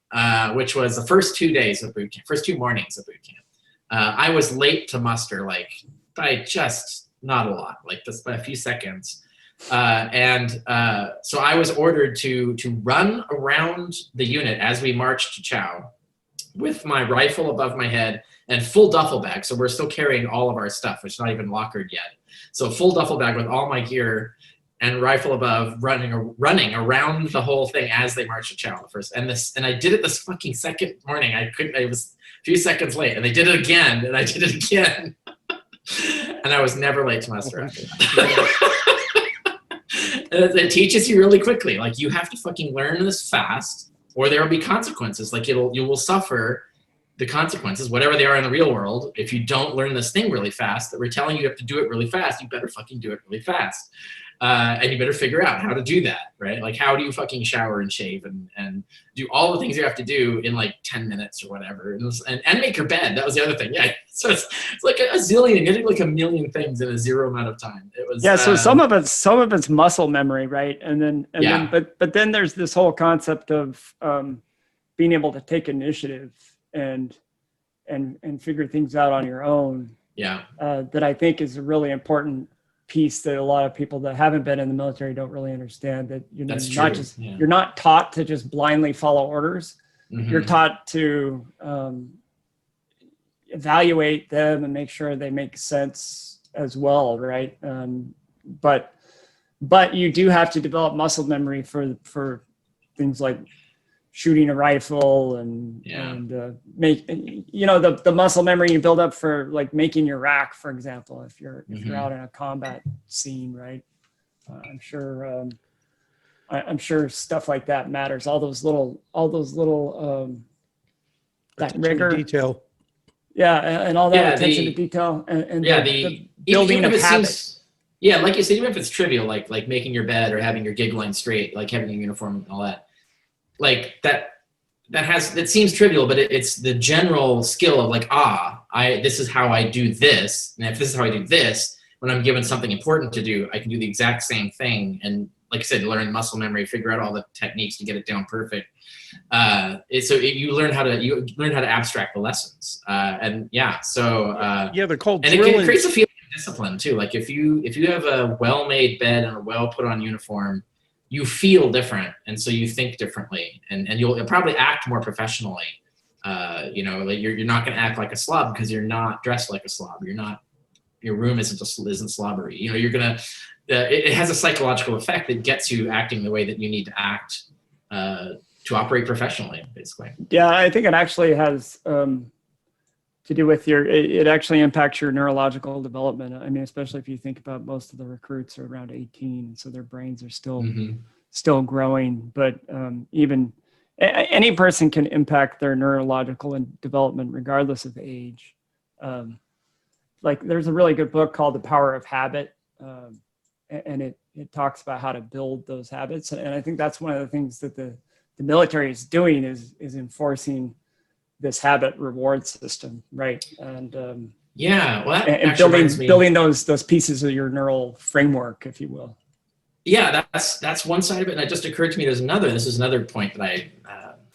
which was the first 2 days of boot camp, first 2 mornings of boot camp. I was late to muster, like by just not a lot, like just by a few seconds. So I was ordered to run around the unit as we marched to chow with my rifle above my head and full duffel bag. So we're still carrying all of our stuff, which is not even lockered yet. So full duffel bag with all my gear and rifle above, running around the whole thing as they marched to chow first. And I did it this fucking second morning. I was a few seconds late, and they did it again, and I did it again. And I was never late to muster after that. It teaches you really quickly, like you have to fucking learn this fast, or there will be consequences. Like you will suffer the consequences, whatever they are in the real world. If you don't learn this thing really fast, that we're telling you have to do it really fast, you better fucking do it really fast. And you better figure out how to do that, right? Like how do you fucking shower and shave and do all the things you have to do in like 10 minutes or whatever, and make your bed. That was the other thing. Yeah, so it's like a zillion, getting like a million things in a zero amount of time. It was so some of it's muscle memory, right? And then but then there's this whole concept of being able to take initiative and figure things out on your own. Yeah, that I think is a really important piece that a lot of people that haven't been in the military don't really understand, that you're not taught to just blindly follow orders. Mm-hmm. You're taught to evaluate them and make sure they make sense as well, right? But you do have to develop muscle memory for things like shooting a rifle and make the muscle memory you build up for like making your rack, for example, if you're out in a combat scene, right? I'm sure stuff like that matters. All those little that rigor, detail, and all that attention to detail, and the building of habits. Yeah, like you said, even if it's trivial, like making your bed or having your gig line straight, like having a uniform and all that. Like that seems trivial, but it's the general skill of like, this is how I do this. And if this is how I do this, when I'm given something important to do, I can do the exact same thing. And like I said, learn muscle memory, figure out all the techniques to get it down perfect. You learn how to abstract the lessons. They're called drilling. And it creates a feeling of discipline too. Like if you have a well-made bed and a well put on uniform, you feel different, and so you think differently, and you'll probably act more professionally. Like you're not going to act like a slob because you're not dressed like a slob. Your room isn't slobbery. You're gonna. It has a psychological effect that gets you acting the way that you need to act to operate professionally, basically. Yeah, I think it actually has to do with it actually impacts your neurological development. I mean, especially if you think about most of the recruits are around 18, so their brains are still growing. But even any person can impact their neurological development regardless of age. Like there's a really good book called The Power of Habit, and it talks about how to build those habits. And I think that's one of the things that the military is doing is enforcing this habit reward system, right? And building those pieces of your neural framework, if you will. Yeah, that's one side of it. And it just occurred to me there's another. This is another point that I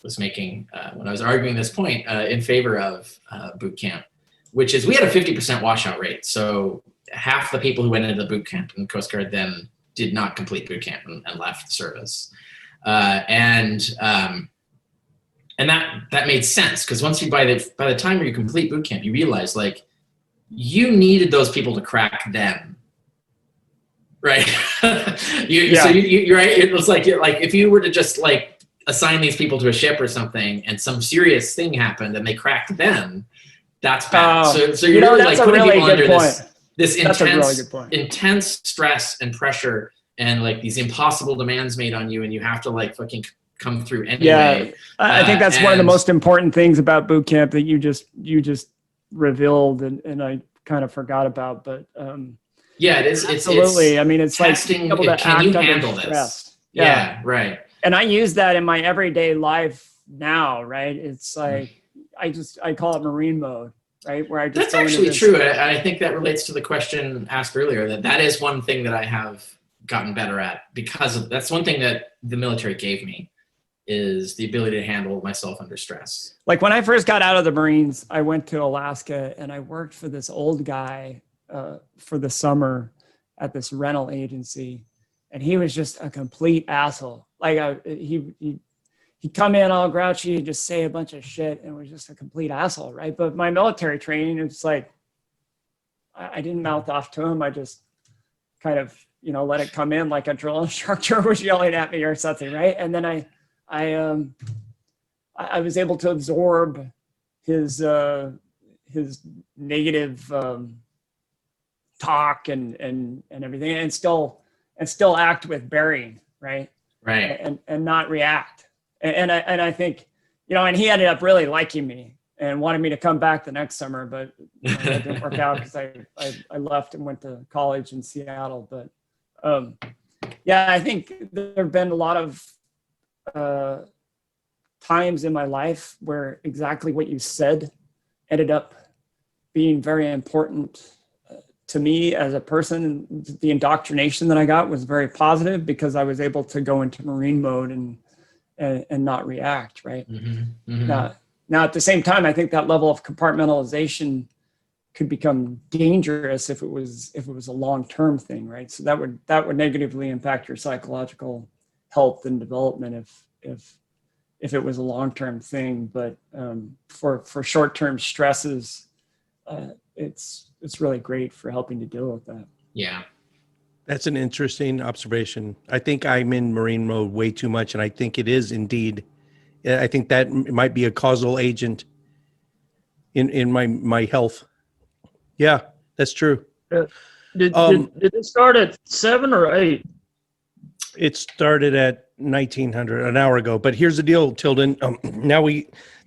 was making when I was arguing this point in favor of boot camp, which is we had a 50% washout rate. So half the people who went into the boot camp in the Coast Guard then did not complete boot camp and left the service. And that made sense, because once by the time you complete boot camp, you realize like you needed those people to crack them, right? So you're right. It was like if you were to just like assign these people to a ship or something, and some serious thing happened and they cracked them, that's bad. So you're really like putting people under this intense stress and pressure and like these impossible demands made on you, and you have to like fucking come through anyway. Yeah, I think that's one of the most important things about boot camp that you just revealed and I kind of forgot about. But Yeah, it is. Absolutely. I mean, it's like testing, being able to can act you under handle stress. this? Yeah, right. And I use that in my everyday life now, right? It's like I call it Marine mode, right? Where I just That's go into actually this- true. I think that relates to the question asked earlier. That is one thing that I have gotten better at because of that's one thing that the military gave me is the ability to handle myself under stress. Like when I first got out of the Marines, I went to Alaska and I worked for this old guy for the summer at this rental agency, and he was just a complete asshole. Like he'd come in all grouchy and just say a bunch of shit and was just a complete asshole, right? But my military training, it's like I didn't mouth off to him. I just kind of, you know, let it come in like a drill instructor was yelling at me or something, right? And then I was able to absorb his negative talk and everything, and still act with bearing, right? Right. And not react. And I think, you know, and he ended up really liking me and wanted me to come back the next summer, but you know, that didn't work out because I left and went to college in Seattle. But yeah, I think there have been a lot of times in my life where exactly what you said ended up being very important to me as a person. The indoctrination that I got was very positive because I was able to go into Marine mode and not react, right? Mm-hmm. Mm-hmm. Now, at the same time, I think that level of compartmentalization could become dangerous if it was a long-term thing, right? So that would negatively impact your psychological health and development if it was a long-term thing. But for short-term stresses, it's really great for helping to deal with that. Yeah. That's an interesting observation. I think I'm in Marine mode way too much, and I think it is indeed. I think that might be a causal agent in my health. Yeah, that's true. Did it start at 7 or 8? It started at 1900 an hour ago. But here's the deal, Tilden. Now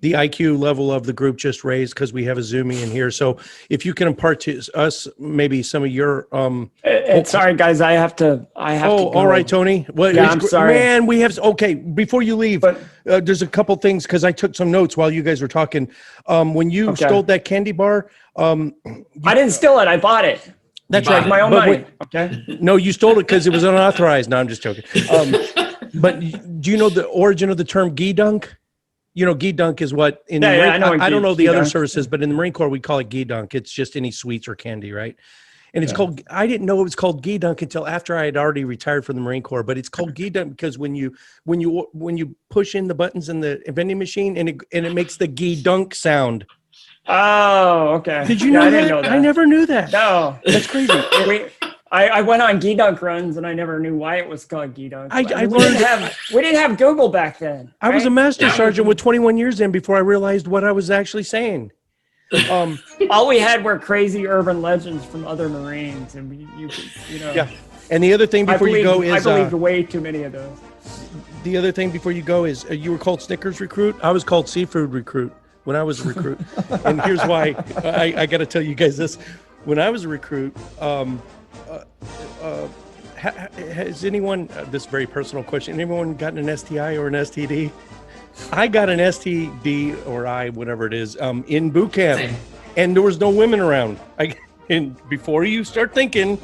the IQ level of the group just raised because we have a Zoomie in here. So if you can impart to us maybe some of your Sorry guys, I have to go. All right, Tony. Well, Yeah, I'm sorry. Man, we have before you leave, there's a couple things because I took some notes while you guys were talking. When you stole that candy bar, I didn't steal it, I bought it. That's right. My own But money. Okay. No, you stole it because it was unauthorized. No, I'm just joking. But do you know the origin of the term Geedunk? You know, Geedunk is what in the Marine, I don't know the other services, but in the Marine Corps we call it Geedunk. It's just any sweets or candy, right? And it's called. I didn't know it was called Geedunk until after I had already retired from the Marine Corps. But it's called Geedunk because when you push in the buttons in the vending machine and it makes the Geedunk sound. Oh, okay. Did you know I that? didn't know that. I never knew that. No, That's crazy. I went on Geedunk runs and I never knew why it was called Geedunk. We didn't have Google back then. I was a master sergeant with 21 years in before I realized what I was actually saying. All we had were crazy urban legends from other Marines, and you know. Yeah. And the other thing before you go is I believed way too many of those. The other thing before you go is you were called Snickers recruit. I was called seafood recruit when I was a recruit. And here's why. I got to tell you guys this. When I was a recruit, has anyone, this is a very personal question, anyone gotten an STI or an STD? I got an STD or whatever it is, in boot camp. Same. And there was no women around. And before you start thinking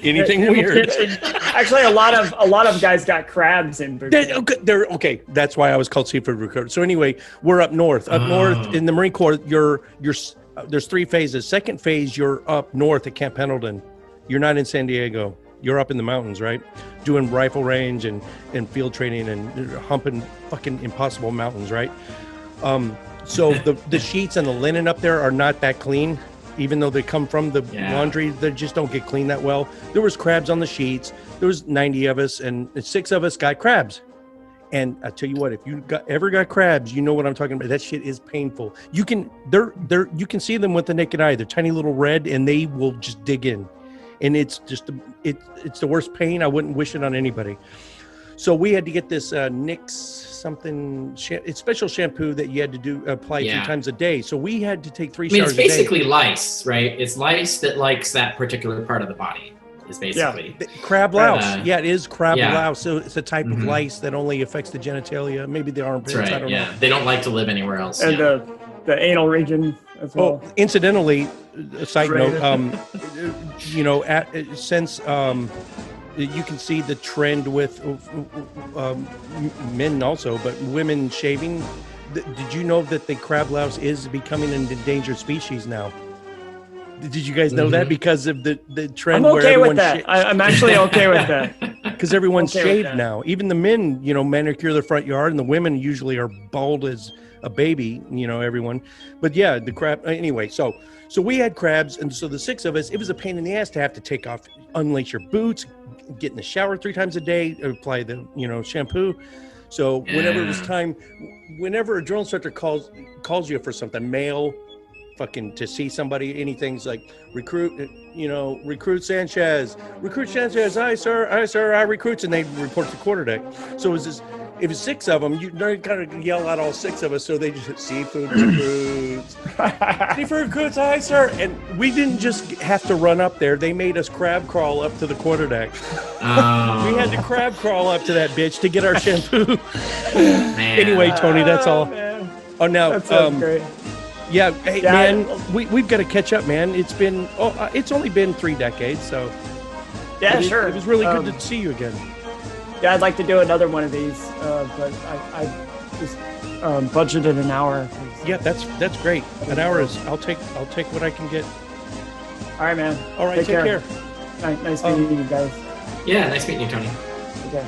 anything weird. Actually, a lot of guys got crabs in boot camp. Okay. That's why I was called seafood recruit. So anyway, we're up north. Up north in the Marine Corps, there's 3 phases. Second phase, you're up north at Camp Pendleton. You're not in San Diego. You're up in the mountains, right? Doing rifle range and field training and humping fucking impossible mountains, right? So the sheets and the linen up there are not that clean, even though they come from the laundry. They just don't get cleaned that well. There was crabs on the sheets. There was 90 of us, and 6 of us got crabs. And I tell you what, if you ever got crabs, you know what I'm talking about. That shit is painful. You can see them with the naked eye. They're tiny little red, and they will just dig in. And it's just it's the worst pain. I wouldn't wish it on anybody. So we had to get this Nix something. It's special shampoo that you had to apply 3 times a day. So we had to take 3 showers a day. It's basically lice, right? It's lice that likes that particular part of the body. is basically. Crab louse. Yeah, it is crab yeah. louse. So it's a type of Mhm. lice that only affects the genitalia, maybe the armpits. That's right. I don't Yeah, know. they don't like to live anywhere else. And yeah. the anal region as well. Oh, incidentally, a side Right. note, you know, since you can see the trend with men also, but women shaving. Did you know that the crab louse is becoming an endangered species now? Did you guys know that because of the trend? I'm where okay with everyone that. I'm actually okay with that. because everyone's Okay with shaved that. now. Even the men, you know, manicure their front yard, and the women usually are bald as a baby. You know, everyone. But yeah, the crab. Anyway, so we had crabs, and so the 6 of us. It was a pain in the ass to have to take off, unlace your boots, get in the shower 3 times a day, apply the shampoo. So whenever it was time, whenever a drill instructor calls you for something, male, fucking to see somebody, anything's like recruit Sanchez, aye sir, I recruits, and they report to quarterdeck. So it was this, if it's 6 of them, you kind of yell out all 6 of us, so they just seafood recruits, seafood recruits, aye sir, and we didn't just have to run up there. They made us crab crawl up to the quarterdeck. Oh, We had to crab crawl up to that bitch to get our shampoo. man. Anyway, Tony, that's all. Man. Oh, now, That sounds great. yeah, hey, Yeah, man, we've got to catch up, man. It's been, it's only been 3 decades, so Yeah, it, sure. It was really good to see you again. Yeah, I'd like to do another one of these, but I just budgeted an hour. Yeah, that's great. An hour is, I'll take what I can get. All right, man. All right, take care. Nice meeting you guys. Yeah, nice meeting you, Tony. Okay.